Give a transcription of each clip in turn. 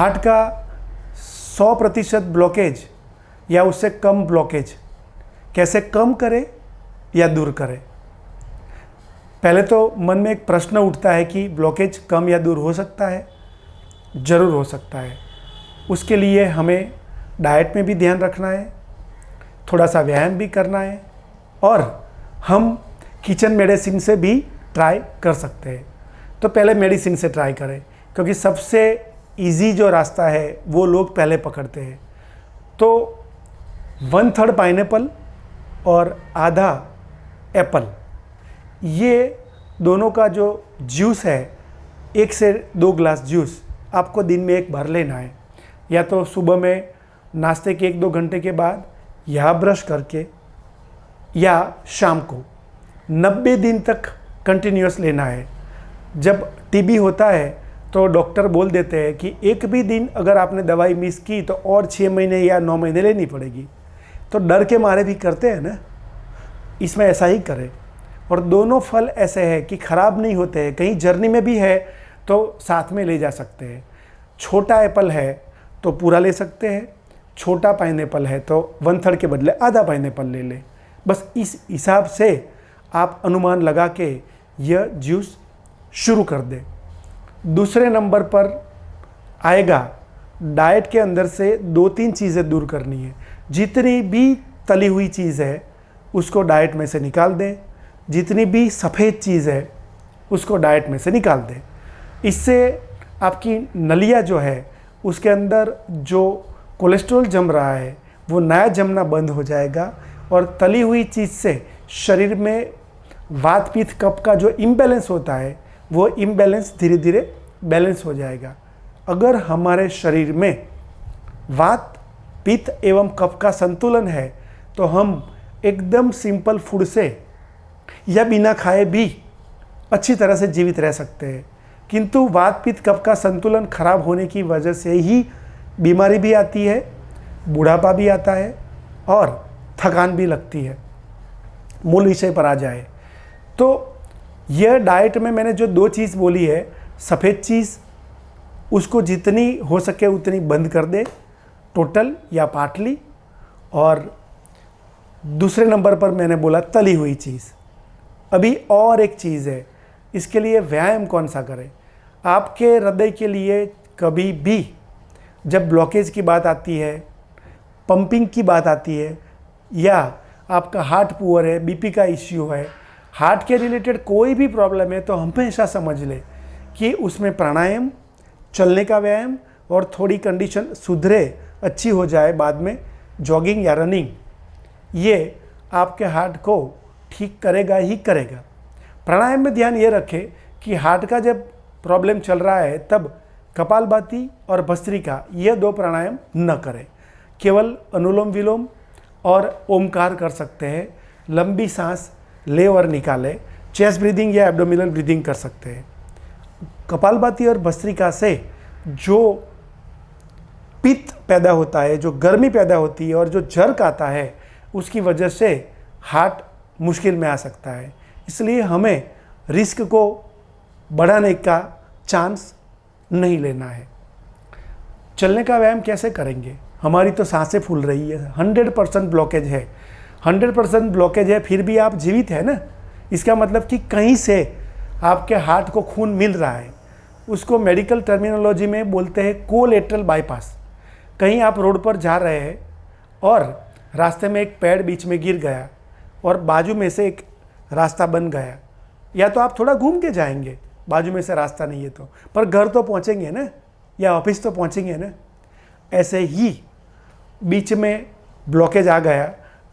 Heart का 100% blockage या उससे कम ब्लॉकेज कैसे कम करें या दूर करें। पहले तो मन में एक प्रश्न उठता है कि ब्लॉकेज कम या दूर हो सकता है। ज़रूर हो सकता है। उसके लिए हमें डाइट में भी ध्यान रखना है, थोड़ा सा व्यायाम भी करना है, और हम किचन मेडिसिन से भी ट्राई कर सकते हैं। तो पहले मेडिसिन से ट्राई करें, क्योंकि सबसे इजी जो रास्ता है वो लोग पहले पकड़ते हैं। तो 1/3 पाइनएप्पल और आधा एप्पल, ये दोनों का जो जूस है, 1 से 2 ग्लास जूस आपको दिन में एक बार लेना है। या तो सुबह में नाश्ते के 1-2 घंटे के बाद, या ब्रश करके, या शाम को 90 दिन तक कंटिन्यूस लेना है। जब टीबी होता है तो डॉक्टर बोल देते हैं कि एक भी दिन अगर आपने दवाई मिस की तो और 6 महीने या 9 महीने लेनी पड़ेगी। तो डर के मारे भी करते हैं ना, इसमें ऐसा ही करें। और दोनों फल ऐसे हैं कि ख़राब नहीं होते हैं, कहीं जर्नी में भी है तो साथ में ले जा सकते हैं। छोटा एप्पल है तो पूरा ले सकते हैं, छोटा पाइनएप्पल है तो 1/3 के बदले आधा पाइनएप्पल ले लें। बस इस हिसाब से आप अनुमान लगा के यह जूस शुरू कर दें। दूसरे नंबर पर आएगा, डाइट के अंदर से 2-3 चीज़ें दूर करनी है। जितनी भी तली हुई चीज़ है उसको डाइट में से निकाल दें, जितनी भी सफ़ेद चीज़ है उसको डाइट में से निकाल दें। इससे आपकी नलिया जो है उसके अंदर जो कोलेस्ट्रॉल जम रहा है वो नया जमना बंद हो जाएगा, और तली हुई चीज़ से शरीर में वात पित्त कफ का जो इम्बैलेंस होता है वो इम्बैलेंस धीरे धीरे बैलेंस हो जाएगा। अगर हमारे शरीर में वात पित्त एवं कफ का संतुलन है तो हम एकदम सिंपल फूड से या बिना खाए भी अच्छी तरह से जीवित रह सकते हैं। किंतु वात पित्त कफ का संतुलन खराब होने की वजह से ही बीमारी भी आती है, बुढ़ापा भी आता है और थकान भी लगती है। मूल विषय पर आ जाए तो यह डाइट में मैंने जो 2 चीज़ बोली है, सफ़ेद चीज़ उसको जितनी हो सके उतनी बंद कर दे, टोटल या पार्टली। और दूसरे नंबर पर मैंने बोला तली हुई चीज़। अभी और एक चीज़ है, इसके लिए व्यायाम कौन सा करें। आपके हृदय के लिए कभी भी जब ब्लॉकेज की बात आती है, पंपिंग की बात आती है, या आपका हार्ट पुअर है, बीपी का इश्यू है, हार्ट के रिलेटेड कोई भी प्रॉब्लम है, तो हमेशा समझ ले कि उसमें प्राणायाम, चलने का व्यायाम और थोड़ी कंडीशन सुधरे, अच्छी हो जाए, बाद में जॉगिंग या रनिंग, ये आपके हार्ट को ठीक करेगा ही करेगा। प्राणायाम में ध्यान ये रखें कि हार्ट का जब प्रॉब्लम चल रहा है तब कपालभाति और भस्त्रिका, ये 2 प्राणायाम न करें। केवल अनुलोम विलोम और ओमकार कर सकते हैं। लंबी सांस ले और निकाले, चेस्ट ब्रीदिंग या एब्डोमिनल ब्रीदिंग कर सकते हैं। कपालभाति और भस्त्रिका से जो पित्त पैदा होता है, जो गर्मी पैदा होती है और जो जर्क आता है, उसकी वजह से हार्ट मुश्किल में आ सकता है। इसलिए हमें रिस्क को बढ़ाने का चांस नहीं लेना है। चलने का व्यायाम कैसे करेंगे। हमारी तो सांसें फूल रही है, 100% ब्लॉकेज है, 100% ब्लॉकेज है, फिर भी आप जीवित है ना। इसका मतलब कि कहीं से आपके हार्ट को खून मिल रहा है। उसको मेडिकल टर्मिनोलॉजी में बोलते हैं कोलेटरल बाईपास। कहीं आप रोड पर जा रहे हैं और रास्ते में एक पेड़ बीच में गिर गया और बाजू में से एक रास्ता बन गया, या तो आप थोड़ा घूम के जाएंगे, बाजू में से रास्ता नहीं है तो, पर घर तो पहुंचेंगे ना, या ऑफिस तो पहुंचेंगे ना। ऐसे ही बीच में ब्लॉकेज आ गया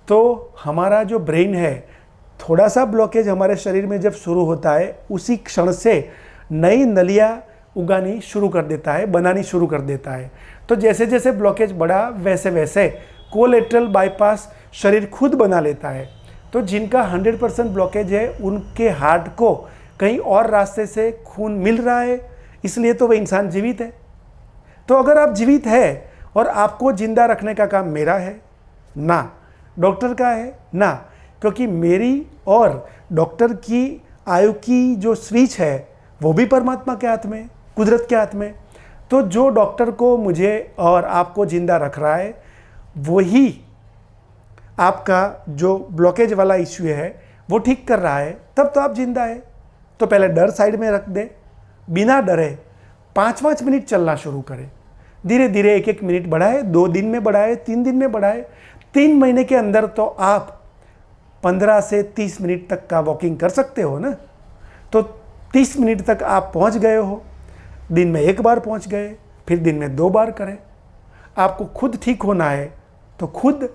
तो हमारा जो ब्रेन है, थोड़ा सा ब्लॉकेज हमारे शरीर में जब शुरू होता है, उसी क्षण से नई नलियाँ उगानी शुरू कर देता है, बनानी शुरू कर देता है। तो जैसे जैसे ब्लॉकेज बढ़ा वैसे वैसे कोलेटरल बाईपास शरीर खुद बना लेता है। तो जिनका 100% ब्लॉकेज है, उनके हार्ट को कहीं और रास्ते से खून मिल रहा है, इसलिए तो वह इंसान जीवित है। तो अगर आप जीवित है और आपको जिंदा रखने का काम मेरा है ना, डॉक्टर का है ना, क्योंकि मेरी और डॉक्टर की आयु की जो स्विच है वो भी परमात्मा के हाथ में, कुदरत के हाथ में। तो जो डॉक्टर को मुझे और आपको जिंदा रख रहा है वही आपका जो ब्लॉकेज वाला इश्यू है वो ठीक कर रहा है, तब तो आप जिंदा है। तो पहले डर साइड में रख दे, बिना डरे 5-5 मिनट चलना शुरू करें। धीरे धीरे 1-1 मिनट बढ़ाए, 2 दिन में बढ़ाए, 3 दिन में बढ़ाए। 3 महीने के अंदर तो आप 15 से 30 मिनट तक का वॉकिंग कर सकते हो ना। तो 30 मिनट तक आप पहुंच गए हो, दिन में 1 बार पहुंच गए, फिर दिन में 2 बार करें। आपको खुद ठीक होना है तो खुद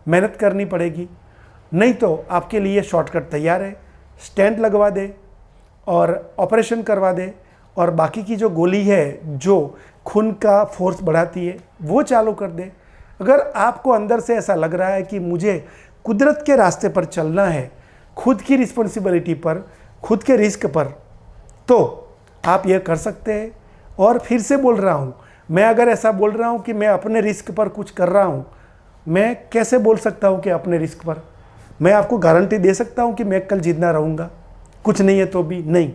मेहनत करनी पड़ेगी, नहीं तो आपके लिए शॉर्टकट तैयार है। स्टेंट लगवा दे और ऑपरेशन करवा दे, और बाकी की जो गोली है जो खून का फोर्स बढ़ाती है वो चालू कर दे। अगर आपको अंदर से ऐसा लग रहा है कि मुझे कुदरत के रास्ते पर चलना है, खुद की रिस्पॉन्सिबिलिटी पर, खुद के रिस्क पर, तो आप ये कर सकते हैं। और फिर से बोल रहा हूँ, मैं अगर ऐसा बोल रहा हूँ कि मैं अपने रिस्क पर कुछ कर रहा हूँ, मैं कैसे बोल सकता हूँ कि अपने रिस्क पर? मैं आपको गारंटी दे सकता हूँ कि मैं कल जिंदा रहूँगा, कुछ नहीं है तो भी नहीं।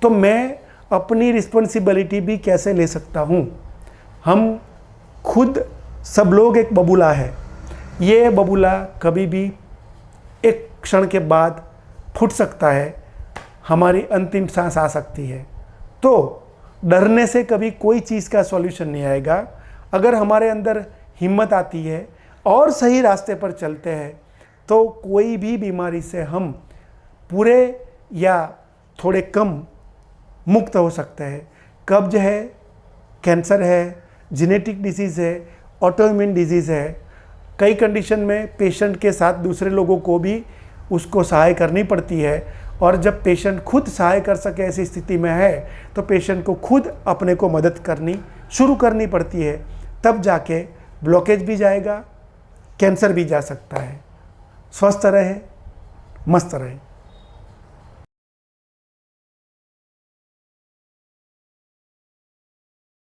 तो मैं अपनी रिस्पॉन्सिबिलिटी भी कैसे ले सकता हूँ? हम खुद सब लोग एक बबूला है, ये बबूला कभी भी एक क्षण के बाद फूट सकता है, हमारी अंतिम सांस आ सकती है। तो डरने से कभी कोई चीज़ का सॉल्यूशन नहीं आएगा। अगर हमारे अंदर हिम्मत आती है और सही रास्ते पर चलते हैं तो कोई भी बीमारी से हम पूरे या थोड़े कम मुक्त हो सकते हैं। कब्ज है, कैंसर है, जेनेटिक डिजीज़ है, ऑटोइम्यून डिजीज़ है। कई कंडीशन में पेशेंट के साथ दूसरे लोगों को भी उसको सहाय करनी पड़ती है, और जब पेशेंट खुद सहाय कर सके ऐसी स्थिति में है तो पेशेंट को खुद अपने को मदद करनी शुरू करनी पड़ती है। तब जाके ब्लॉकेज भी जाएगा, कैंसर भी जा सकता है। स्वस्थ रहे, मस्त रहे।